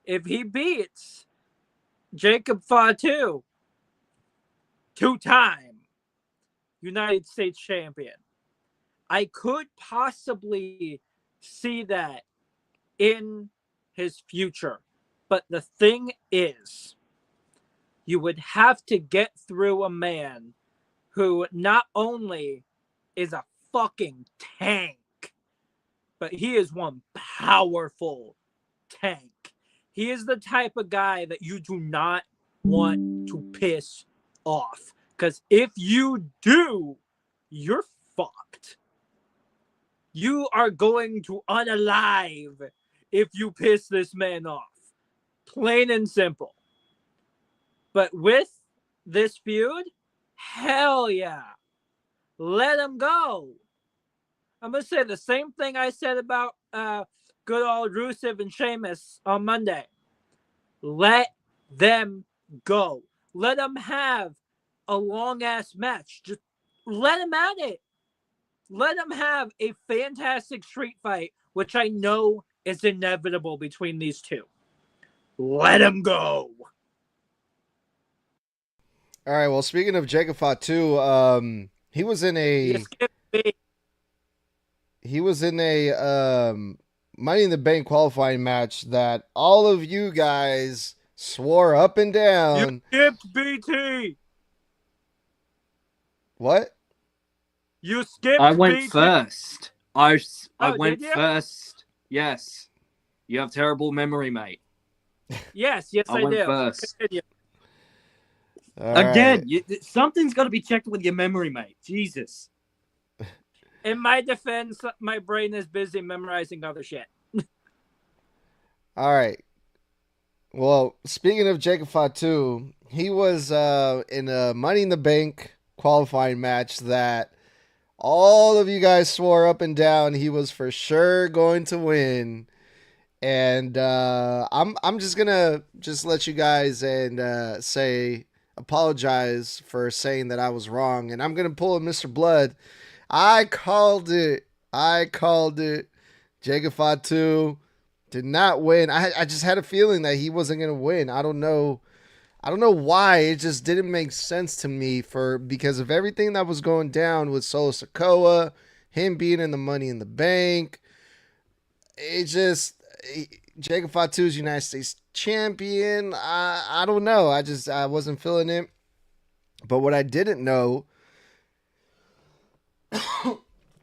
If he beats Jacob Fatu, two-time United States champion, I could possibly see that in his future. But the thing is, you would have to get through a man who not only is a fucking tank, but he is one powerful tank. He is the type of guy that you do not want to piss off. Because if you do, you're fucked. You are going to unalive if you piss this man off. Plain and simple. But with this feud, hell yeah. Let him go. I'm going to say the same thing I said about good old Rusev and Sheamus on Monday. Let them go. Let them have a long-ass match. Just let them at it. Let them have a fantastic street fight, which I know is inevitable between these two. Let them go. All right. Well, speaking of Jacob Fatu, he was in a Money in the Bank qualifying match that all of you guys swore up and down. You skipped BT. What? You skipped I went BT. first. I Oh, went did you? first. Yes. You have terrible memory, mate. Yes, I I went do. first. Continue. All Again, right. something's got to be checked with your memory, mate. Jesus. In my defense, my brain is busy memorizing other shit. All right. Well, speaking of Jacob Fatu, he was in a Money in the Bank qualifying match that all of you guys swore up and down he was for sure going to win. And I'm just gonna let you guys and apologize for saying that I was wrong. And I'm gonna pull a Mr. Bludd. I called it. Jacob Fatu did not win. I just had a feeling that he wasn't gonna win. I don't know why. It just didn't make sense to me because of everything that was going down with Solo Sikoa, him being in the Money in the Bank. It just Jacob Fatu's United States champion. I don't know. I wasn't feeling it. But what I didn't know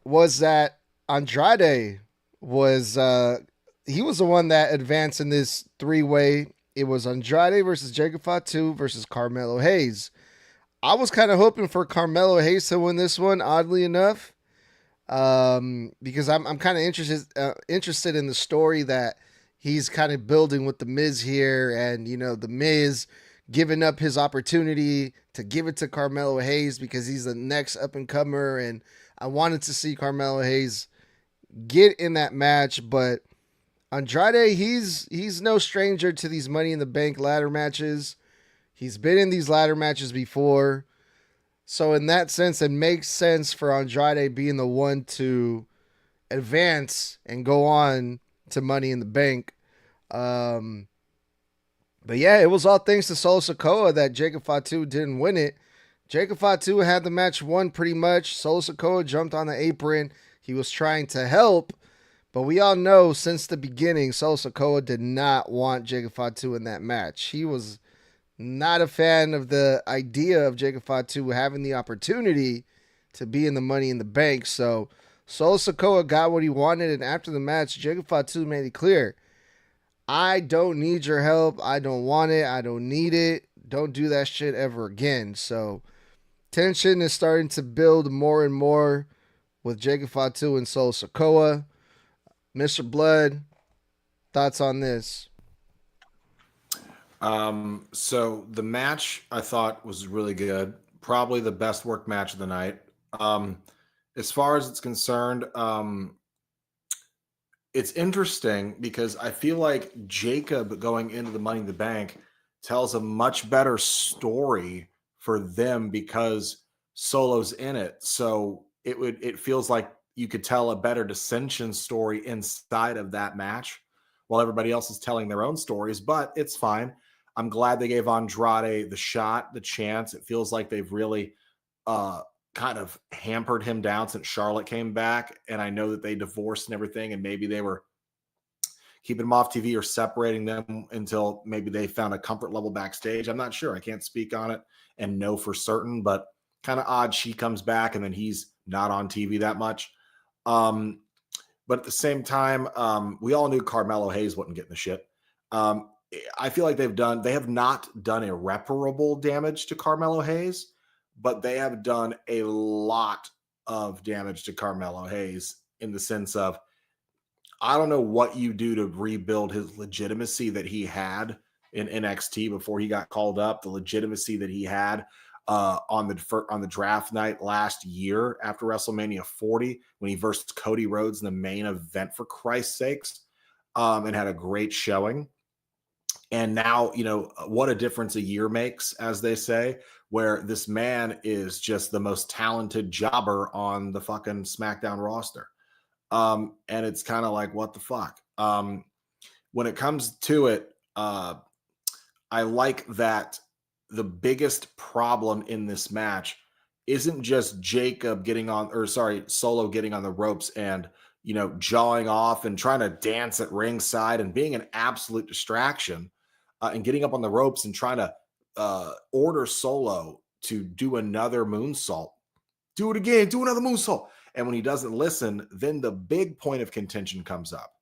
was that Andrade was he was the one that advanced in this three-way. It was Andrade versus Jacob Fatu versus Carmelo Hayes. I was kind of hoping for Carmelo Hayes to win this one, oddly enough, because I'm kind of interested in the story that he's kind of building with the Miz here, and the Miz giving up his opportunity to give it to Carmelo Hayes because he's the next up and comer, and I wanted to see Carmelo Hayes get in that match, but Andrade, he's no stranger to these Money in the Bank ladder matches. He's been in these ladder matches before. So in that sense, it makes sense for Andrade being the one to advance and go on to Money in the Bank. But yeah, it was all thanks to Solo Sikoa that Jacob Fatu didn't win it. Jacob Fatu had the match won pretty much. Solo Sikoa jumped on the apron. He was trying to help. But we all know since the beginning, Solo Sikoa did not want Jacob Fatu in that match. He was not a fan of the idea of Jacob Fatu having the opportunity to be in the Money in the Bank. So Solo Sikoa got what he wanted, and after the match, Jacob Fatu made it clear, I don't need your help. I don't want it. I don't need it. Don't do that shit ever again. So tension is starting to build more and more with Jacob Fatu and Solo Sikoa. Mr. Bludd, thoughts on this? So the match I thought was really good. Probably the best worked match of the night. As far as it's concerned, it's interesting because I feel like Jacob going into the Money in the Bank tells a much better story for them because Solo's in it. So it feels like you could tell a better dissension story inside of that match while everybody else is telling their own stories, but it's fine. I'm glad they gave Andrade the shot, the chance. It feels like they've really kind of hampered him down since Charlotte came back. And I know that they divorced and everything, and maybe they were keeping him off TV or separating them until maybe they found a comfort level backstage. I'm not sure. I can't speak on it and know for certain, but kind of odd she comes back and then he's not on TV that much. But at the same time, we all knew Carmelo Hayes wasn't getting the shit. I feel like they have not done irreparable damage to Carmelo Hayes, but they have done a lot of damage to Carmelo Hayes in the sense of, I don't know what you do to rebuild his legitimacy that he had in NXT before he got called up, the legitimacy that he had on the draft night last year after WrestleMania 40 when he versed Cody Rhodes in the main event, for Christ's sakes, and had a great showing. And now, what a difference a year makes, as they say, where this man is just the most talented jobber on the fucking SmackDown roster. And it's kind of like, what the fuck? When it comes to it, I like that the biggest problem in this match isn't just Solo getting on the ropes and, jawing off and trying to dance at ringside and being an absolute distraction, and getting up on the ropes and trying to order Solo to do another moonsault. Do it again, do another moonsault. And when he doesn't listen, then the big point of contention comes up.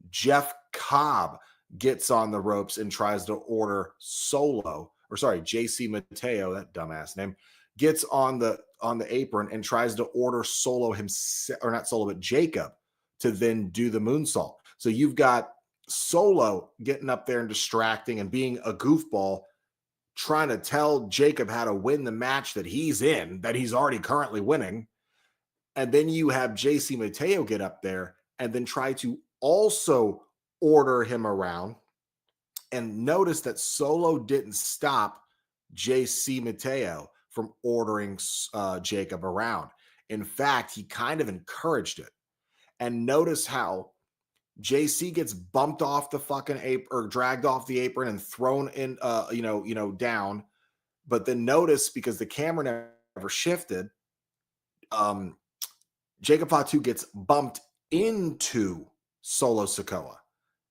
Jeff Cobb gets on the ropes and tries to order JC Mateo, that dumbass name, gets on the apron and tries to order Solo himself, or not Solo, but Jacob, to then do the moonsault. So you've got Solo getting up there and distracting and being a goofball, trying to tell Jacob how to win the match that he's in, that he's already currently winning. And then you have JC Mateo get up there and then try to also order him around. And notice that Solo didn't stop JC Mateo from ordering Jacob around. In fact, he kind of encouraged it. And notice how JC gets bumped off the fucking apron, or dragged off the apron and thrown in, down. But then notice, because the camera never shifted, Jacob Fatu gets bumped into Solo Sikoa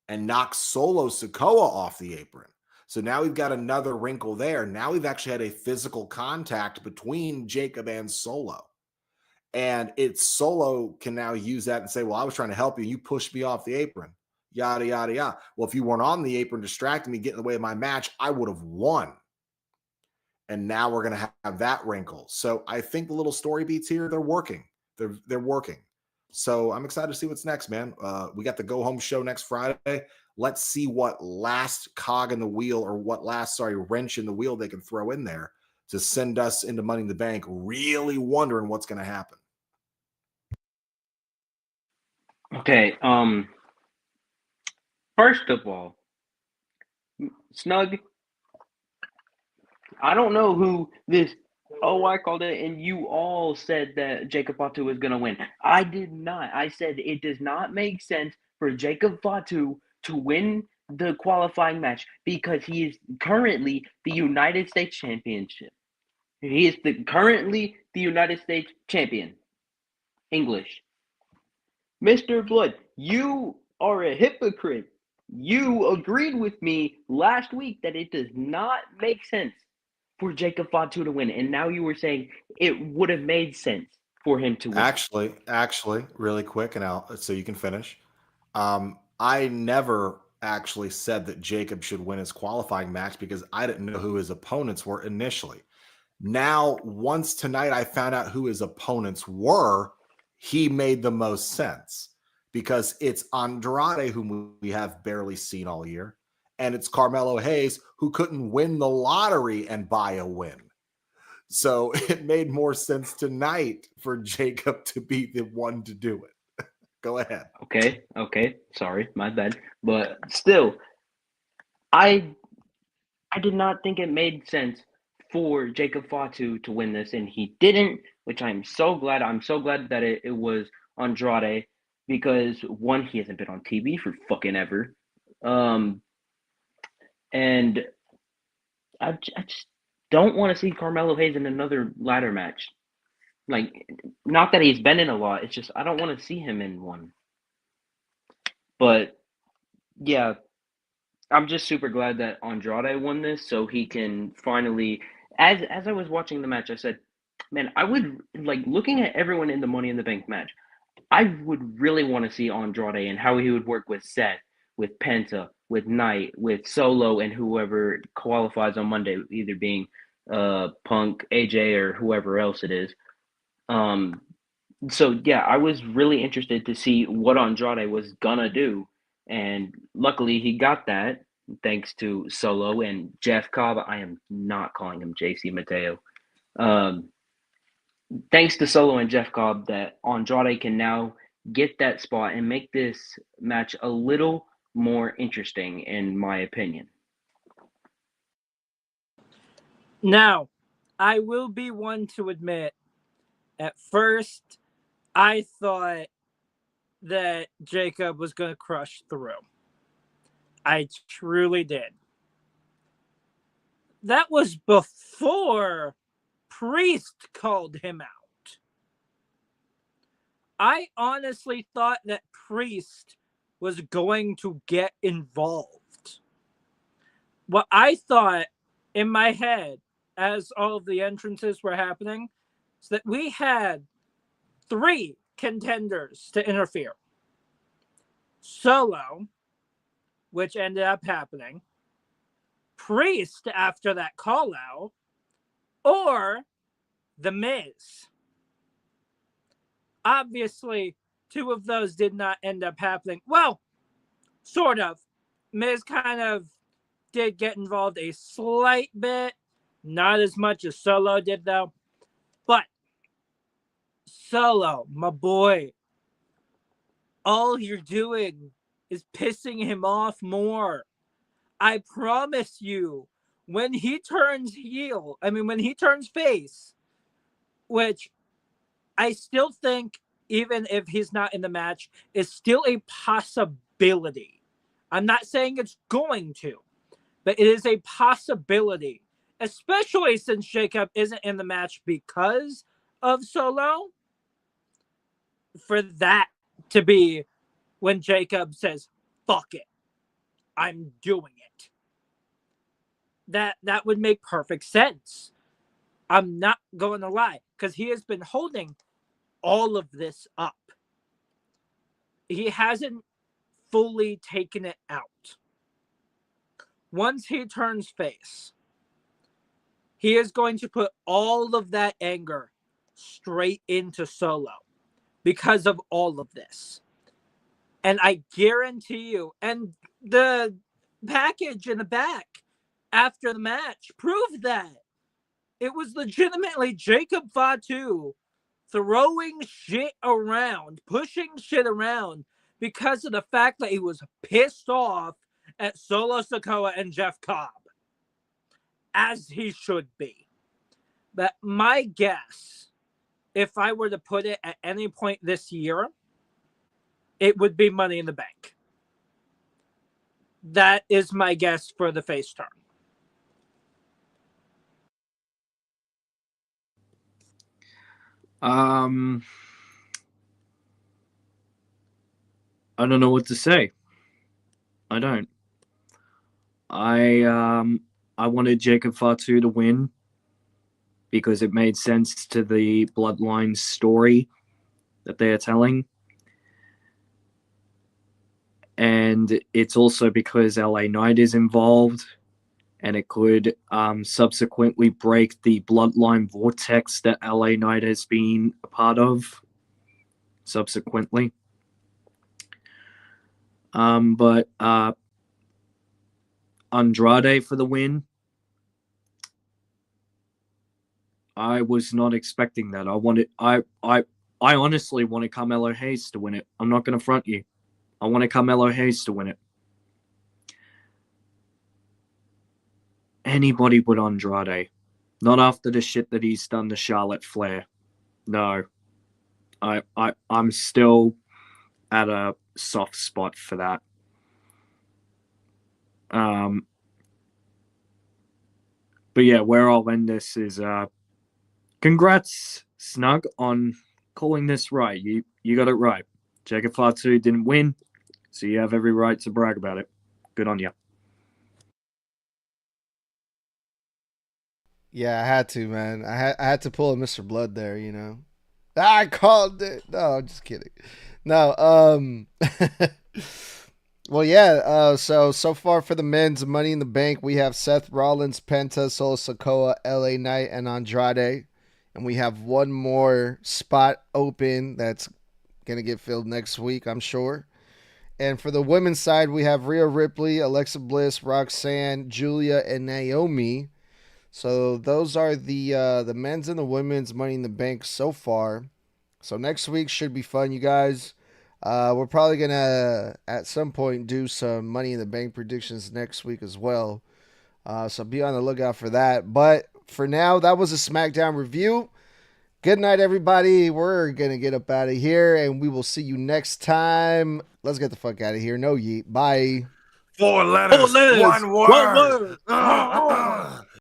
and knocks Solo Sikoa off the apron. So now we've got another wrinkle there. Now we've actually had a physical contact between Jacob and Solo. And Solo can now use that and say, well, I was trying to help you. You pushed me off the apron. Yada, yada, yada. Well, if you weren't on the apron distracting me, getting in the way of my match, I would have won. And now we're going to have that wrinkle. So I think the little story beats here, they're working. They're working. So I'm excited to see what's next, man. We got the go home show next Friday. Let's see what last cog in the wheel, or what last, wrench in the wheel they can throw in there to send us into Money in the Bank, really wondering what's going to happen. Okay. First of all, Snug, I don't know who this. Oh, I called it, and you all said that Jacob Fatu was going to win. I did not. I said it does not make sense for Jacob Fatu to win the qualifying match because he is currently the United States Championship. He is currently the United States Champion. English. Mr. Bludd, you are a hypocrite. You agreed with me last week that it does not make sense for Jacob Fatu to win, and now you were saying it would have made sense for him to win. Actually, really quick, and so you can finish. I never actually said that Jacob should win his qualifying match because I didn't know who his opponents were initially. Now, once tonight I found out who his opponents were, he made the most sense, because it's Andrade, whom we have barely seen all year, and it's Carmelo Hayes, who couldn't win the lottery and buy a win. So it made more sense tonight for Jacob to be the one to do it. Go ahead. Okay. Sorry, my bad. But still, I did not think it made sense for Jacob Fatu to win this, and he didn't, which I'm so glad. I'm so glad that it was Andrade, because one, he hasn't been on TV for fucking ever. And I just don't want to see Carmelo Hayes in another ladder match. Like, not that he's been in a lot. It's just I don't want to see him in one. But, yeah, I'm just super glad that Andrade won this, so he can finally, as I was watching the match, I said, man, I would, like, looking at everyone in the Money in the Bank match, I would really want to see Andrade and how he would work with Seth, with Penta, with Knight, with Solo, and whoever qualifies on Monday, either being Punk, AJ, or whoever else it is. So yeah, I was really interested to see what Andrade was gonna do, and luckily he got that thanks to Solo and Jeff Cobb. I am not calling him JC Mateo. Um, Thanks to Solo and Jeff Cobb, that Andrade can now get that spot and make this match a little more interesting, in my opinion. Now, I will be one to admit, at first, I thought that Jacob was going to crush through. I truly did. That was before Priest called him out. I honestly thought that Priest was going to get involved. What I thought in my head as all of the entrances were happening is that we had 3 contenders to interfere. Solo, which ended up happening, Priest after that call out, or The Miz. Obviously, 2 of those did not end up happening. Well, sort of. Miz kind of did get involved a slight bit. Not as much as Solo did, though. But Solo, my boy, all you're doing is pissing him off more. I promise you, when he turns face, which I still think, even if he's not in the match, is still a possibility. I'm not saying it's going to, but it is a possibility, especially since Jacob isn't in the match because of Solo. For that to be when Jacob says, fuck it, I'm doing it. That would make perfect sense. I'm not going to lie, because he has been holding all of this up. He hasn't fully taken it out. Once he turns face, he is going to put all of that anger straight into Solo because of all of this. And I guarantee you, and the package in the back after the match proved that. It was legitimately Jacob Fatu throwing shit around, pushing shit around because of the fact that he was pissed off at Solo Sikoa and Jeff Cobb. As he should be. But my guess, if I were to put it at any point this year, it would be Money in the Bank. That is my guess for the face turn. I don't know what to say. I don't. I wanted Jacob Fatu to win because it made sense to the Bloodline story that they are telling. And it's also because LA Knight is involved, and it could subsequently break the Bloodline vortex that LA Knight has been a part of subsequently. But Andrade for the win. I was not expecting that. I honestly wanted Carmelo Hayes to win it. I'm not going to front you. I wanted Carmelo Hayes to win it. Anybody but Andrade. Not after the shit that he's done to Charlotte Flair. No. I'm still at a soft spot for that. But yeah, where I'll end this is congrats, Snug, on calling this right. You got it right. Jacob Fatu didn't win, so you have every right to brag about it. Good on you. Yeah, I had to, man. I had to pull a Mr. Bludd there, you know. I called it. No, I'm just kidding. No, Well, yeah. So far for the men's Money in the Bank, we have Seth Rollins, Penta, Solo Sikoa, LA Knight, and Andrade, and we have one more spot open that's gonna get filled next week, I'm sure. And for the women's side, we have Rhea Ripley, Alexa Bliss, Roxanne, Julia, and Naomi. So those are the men's and the women's Money in the Bank so far. So next week should be fun, you guys. We're probably gonna at some point do some Money in the Bank predictions next week as well. So be on the lookout for that. But for now, that was a SmackDown review. Good night, everybody. We're gonna get up out of here, and we will see you next time. Let's get the fuck out of here. No yeet. Bye. 4 letters, 1 word. One word.